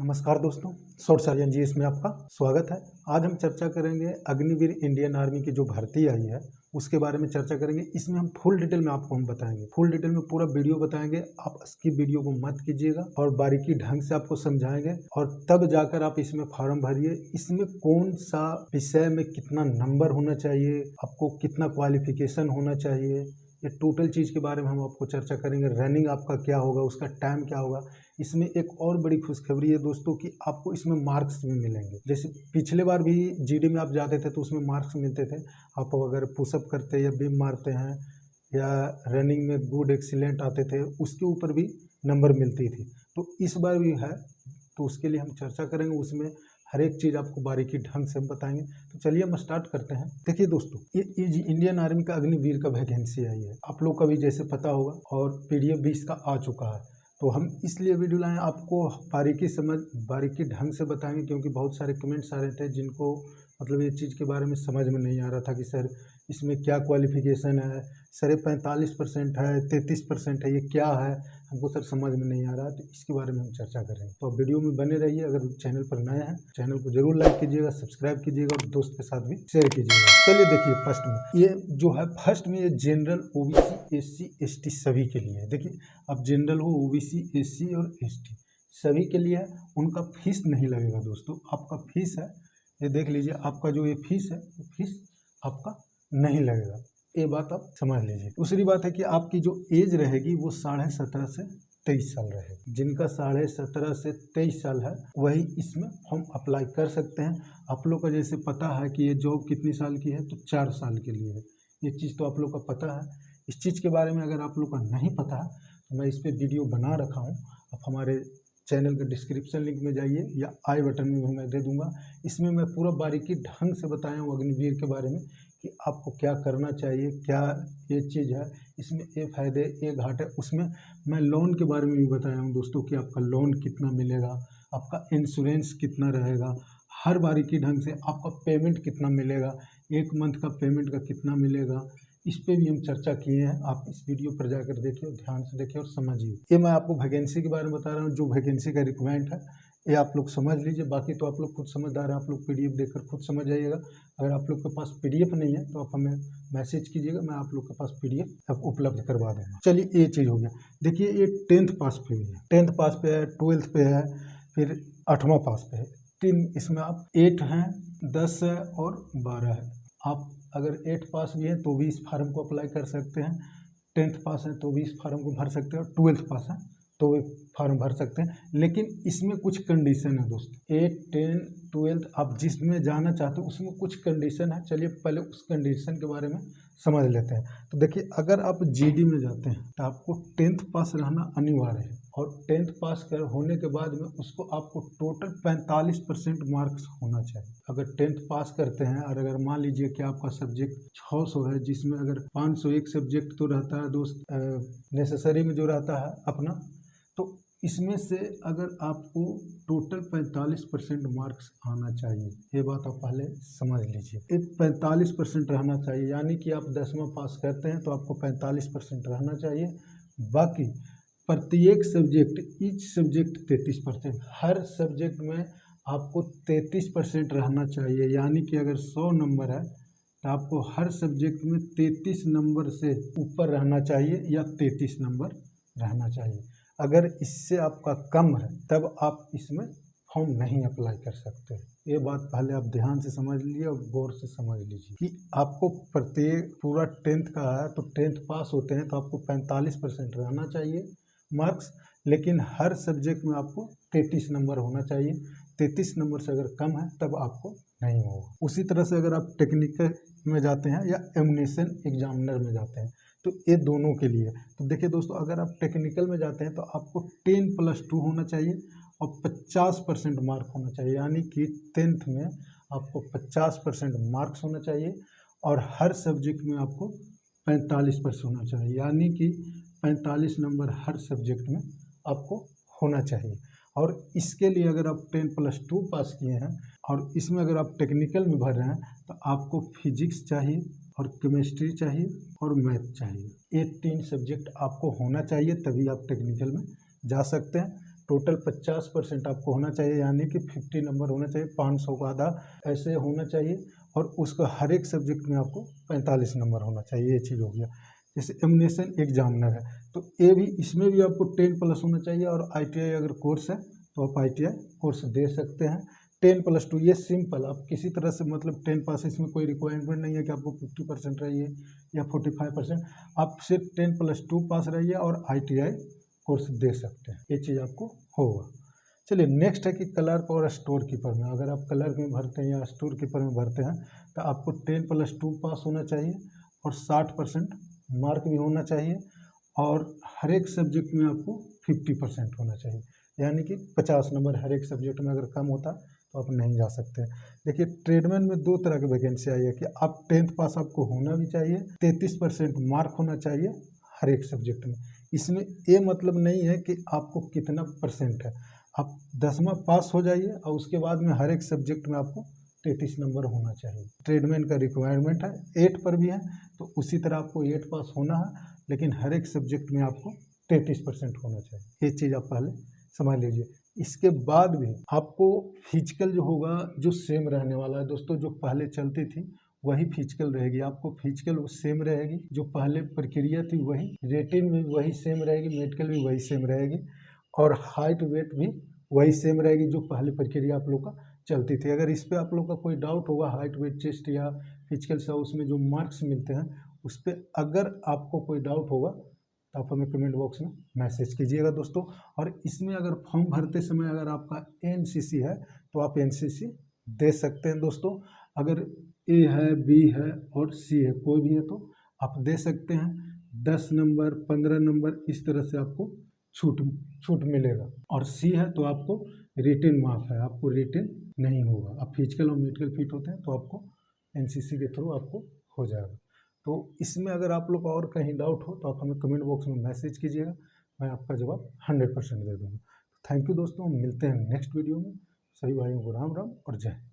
नमस्कार दोस्तों, short surgeon जी इसमें आपका स्वागत है। आज हम चर्चा करेंगे अग्निवीर इंडियन आर्मी की जो भर्ती आई है उसके बारे में चर्चा करेंगे। इसमें हम फुल डिटेल में आपको बताएंगे, फुल डिटेल में पूरा वीडियो बताएंगे। आप इसकी वीडियो को मत कीजिएगा और बारीकी ढंग से आपको समझाएंगे और तब जाकर आप इसमें फॉर्म भरिए। इसमें कौन सा विषय में कितना नंबर होना चाहिए, आपको कितना क्वालिफिकेशन होना चाहिए, ये टोटल चीज़ के बारे में हम आपको चर्चा करेंगे। रनिंग आपका क्या होगा, उसका टाइम क्या होगा। इसमें एक और बड़ी खुशखबरी है दोस्तों कि आपको इसमें मार्क्स भी मिलेंगे। जैसे पिछले बार भी जीडी में आप जाते थे तो उसमें मार्क्स मिलते थे। आप अगर पुशअप करते या बीम मारते हैं या रनिंग में गुड एक्सीलेंट आते थे उसके ऊपर भी नंबर मिलती थी। तो इस बार भी है, तो उसके लिए हम चर्चा करेंगे। उसमें हर एक चीज़ आपको बारीकी ढंग से हम बताएंगे। तो चलिए हम स्टार्ट करते हैं। देखिए दोस्तों, ये इंडियन आर्मी का अग्निवीर का वैकेंसी आई है। आप लोग का भी जैसे पता होगा और पीडीएफ भी इसका आ चुका है। तो हम इसलिए वीडियो लाए, आपको बारीकी ढंग से बताएंगे, क्योंकि बहुत सारे कमेंट्स आ रहे थे जिनको मतलब ये चीज़ के बारे में समझ में नहीं आ रहा था कि सर इसमें क्या क्वालिफिकेशन है, सर ये 45% है, 33% है, ये क्या है, हमको सर समझ में नहीं आ रहा है। तो इसके बारे में हम चर्चा करेंगे। तो वीडियो में बने रहिए। अगर चैनल पर नए हैं चैनल को जरूर लाइक कीजिएगा, सब्सक्राइब कीजिएगा और दोस्त के साथ भी शेयर कीजिएगा। चलिए देखिए, फर्स्ट में ये जो है, फर्स्ट में ये जनरल, ओबीसी, एससी, एसटी सभी के लिए है। देखिए, अब जनरल हो, ओबीसी, एससी और एसटी सभी के लिए है। उनका फीस नहीं लगेगा दोस्तों। आपका फीस है, ये देख लीजिए, आपका जो ये फीस है वो फीस आपका नहीं लगेगा। ये बात आप समझ लीजिए। दूसरी बात है कि आपकी जो एज रहेगी वो 17.5 से 23 साल रहेगी। जिनका 17.5 से 23 साल है वही इसमें फॉर्म अप्लाई कर सकते हैं। आप लोग का जैसे पता है कि ये जॉब कितनी साल की है, तो 4 साल के लिए है। ये चीज़ तो आप लोग का पता है। इस चीज़ के बारे में अगर आप लोग का नहीं पता है तो मैं इस पर वीडियो बना रखा हूँ। आप हमारे चैनल के डिस्क्रिप्शन लिंक में जाइए या आई बटन में भी मैं दे दूंगा। इसमें मैं पूरा बारीकी ढंग से बताया हूँ अग्निवीर के बारे में कि आपको क्या करना चाहिए, क्या ये चीज़ है, इसमें ये फ़ायदे, ये घाटे। उसमें मैं लोन के बारे में भी बताया हूँ दोस्तों कि आपका लोन कितना मिलेगा, आपका इंश्योरेंस कितना रहेगा, हर बारीकी ढंग से आपका पेमेंट कितना मिलेगा, 1 मंथ का पेमेंट का कितना मिलेगा, इस पे भी हम चर्चा किए हैं। आप इस वीडियो पर जाकर देखिए, ध्यान से देखिए और समझिए। ये मैं आपको वैकेंसी के बारे में बता रहा हूँ, जो वैकेंसी का रिक्वायरमेंट है ये आप लोग समझ लीजिए। बाकी तो आप लोग खुद समझदार हैं, आप लोग पीडीएफ देखकर खुद समझ जाइएगा। अगर आप लोग के पास पीडीएफ नहीं है तो आप हमें मैसेज कीजिएगा, मैं आप लोग के पास पीडीएफ उपलब्ध करवा दूँगा। चलिए, ये चीज़ हो गया। देखिए, ये 10th पास पे भी है, 10th पास पे है, 12th पे है, फिर 8वां पास पे है। 3 इसमें आप 8 हैं, 10 है और 12 है। आप अगर 8 पास भी है तो भी इस फार्म को अप्लाई कर सकते हैं, 10th पास है तो भी इस फार्म को भर सकते हैं, और 12th पास है तो भी फार्म भर सकते हैं। लेकिन इसमें कुछ कंडीशन है दोस्तों। 8, 10, 12 आप जिसमें जाना चाहते हो उसमें कुछ कंडीशन है। चलिए पहले उस कंडीशन के बारे में समझ लेते हैं। तो देखिए, अगर आप जीडी में जाते हैं तो आपको 10th पास रहना अनिवार्य है, और 10th पास होने के बाद में उसको आपको टोटल 45% मार्क्स होना चाहिए। अगर 10th पास करते हैं और अगर मान लीजिए कि आपका सब्जेक्ट 600 है, जिसमें अगर 501 सब्जेक्ट तो रहता है दोस्त, नेसेसरी में जो रहता है अपना, तो इसमें से अगर आपको टोटल 45% मार्क्स आना चाहिए। ये बात आप पहले समझ लीजिए। एक 45% रहना चाहिए, यानी कि आप 10वां पास करते हैं तो आपको 45% रहना चाहिए। बाकी प्रत्येक सब्जेक्ट, ईच सब्जेक्ट 33%, हर सब्जेक्ट में आपको 33% रहना चाहिए। यानी कि अगर 100 नंबर है तो आपको हर सब्जेक्ट में 33 नंबर से ऊपर रहना चाहिए या 33 नंबर रहना चाहिए। अगर इससे आपका कम है तब आप इसमें फॉर्म नहीं अप्लाई कर सकते। ये बात पहले आप ध्यान से समझ लीजिए और गौर से समझ लीजिए कि आपको प्रत्येक पूरा 10th का है तो 10th पास होते हैं तो आपको 45% रहना चाहिए मार्क्स, लेकिन हर सब्जेक्ट में आपको 33 नंबर होना चाहिए। 33 नंबर से अगर कम है तब आपको नहीं होगा। उसी तरह से अगर आप टेक्निकल में जाते हैं या एमिनेशन एग्जामिनर में जाते हैं तो ये दोनों के लिए। तो देखिए दोस्तों, अगर आप टेक्निकल में जाते हैं तो आपको 10+2 होना चाहिए और 50% मार्क होना चाहिए। यानी कि 10th में आपको 50% मार्क्स होना चाहिए और हर सब्जेक्ट में आपको 45% होना चाहिए। यानी कि 45 नंबर हर सब्जेक्ट में आपको होना चाहिए। और इसके लिए अगर आप 10+2 पास किए हैं और इसमें अगर आप टेक्निकल में भर रहे हैं तो आपको फिजिक्स चाहिए और केमिस्ट्री चाहिए और मैथ चाहिए। ये 3 सब्जेक्ट आपको होना चाहिए, तभी आप टेक्निकल में जा सकते हैं। टोटल 50% आपको होना चाहिए, यानी कि 50 नंबर होना चाहिए, 500 का आधा ऐसे होना चाहिए। और उसका हर एक सब्जेक्ट में आपको 45 नंबर होना चाहिए। ये चीज़ हो गया। जैसे एमिनेशन एग्जामिनर है तो ये भी, इसमें भी आपको 10+ होना चाहिए। और ITI अगर कोर्स है तो आप ITI कोर्स दे सकते हैं। 10+2 ये सिंपल, आप किसी तरह से मतलब 10 पास, इसमें कोई रिक्वायरमेंट नहीं है कि आपको 50% रहिए या 45%। आप सिर्फ 10+2 पास रहिए और ITI कोर्स दे सकते हैं। ये चीज़ आपको होगा। चलिए नेक्स्ट है कि क्लर्क और स्टोर कीपर में, अगर आप क्लर्क में भरते हैं या स्टोर कीपर में भरते हैं तो आपको 10+2 पास होना चाहिए और 60% मार्क भी होना चाहिए। और हर एक सब्जेक्ट में आपको 50% होना चाहिए, यानी कि 50 नंबर हर एक सब्जेक्ट में। अगर कम होता तो आप नहीं जा सकते। देखिए ट्रेडमैन में 2 तरह की वैकेंसी आई है कि आप 10th पास आपको होना भी चाहिए, 33% मार्क होना चाहिए हर एक सब्जेक्ट में। इसमें ये मतलब नहीं है कि आपको कितना परसेंट है, आप 10वां पास हो जाइए और उसके बाद में हर एक सब्जेक्ट में आपको 33 नंबर होना चाहिए। ट्रेडमैन का रिक्वायरमेंट है 8 पर भी है, तो उसी तरह आपको 8 पास होना है, लेकिन हर एक सब्जेक्ट में आपको 33% होना चाहिए। ये चीज़ आप पहले समझ लीजिए। इसके बाद भी आपको फिजिकल जो होगा जो सेम रहने वाला है दोस्तों, जो पहले चलती थी वही फिजिकल रहेगी। आपको फिजिकल सेम रहेगी, जो पहले प्रक्रिया थी वही, रेटिंग भी वही सेम रहेगी, मेडिकल भी वही सेम रहेगी और हाइट वेट भी वही सेम रहेगी जो पहले प्रक्रिया आप लोग का चलती थी। अगर इस पर आप लोग का कोई डाउट होगा, हाइट वेट चेस्ट या फिजिकल से उसमें जो मार्क्स मिलते हैं उस पर अगर आपको कोई डाउट होगा तो आप हमें कमेंट बॉक्स में मैसेज कीजिएगा दोस्तों। और इसमें अगर फॉर्म भरते समय अगर आपका NCC है तो आप NCC दे सकते हैं दोस्तों। अगर A है, B है और C है, कोई भी है तो आप दे सकते हैं। 10 नंबर 15 नंबर इस तरह से आपको छूट मिलेगा। और C है तो आपको रिटेन माफ है, आपको रिटेन नहीं होगा। आप फिजिकल और मेडिकल फिट होते हैं तो आपको NCC के थ्रू आपको हो जाएगा। तो इसमें अगर आप लोग और कहीं डाउट हो तो आप हमें कमेंट बॉक्स में मैसेज कीजिएगा, मैं आपका जवाब 100% दे दूँगा। थैंक यू दोस्तों, मिलते हैं नेक्स्ट वीडियो में। सभी भाइयों को राम राम और जय हिंद।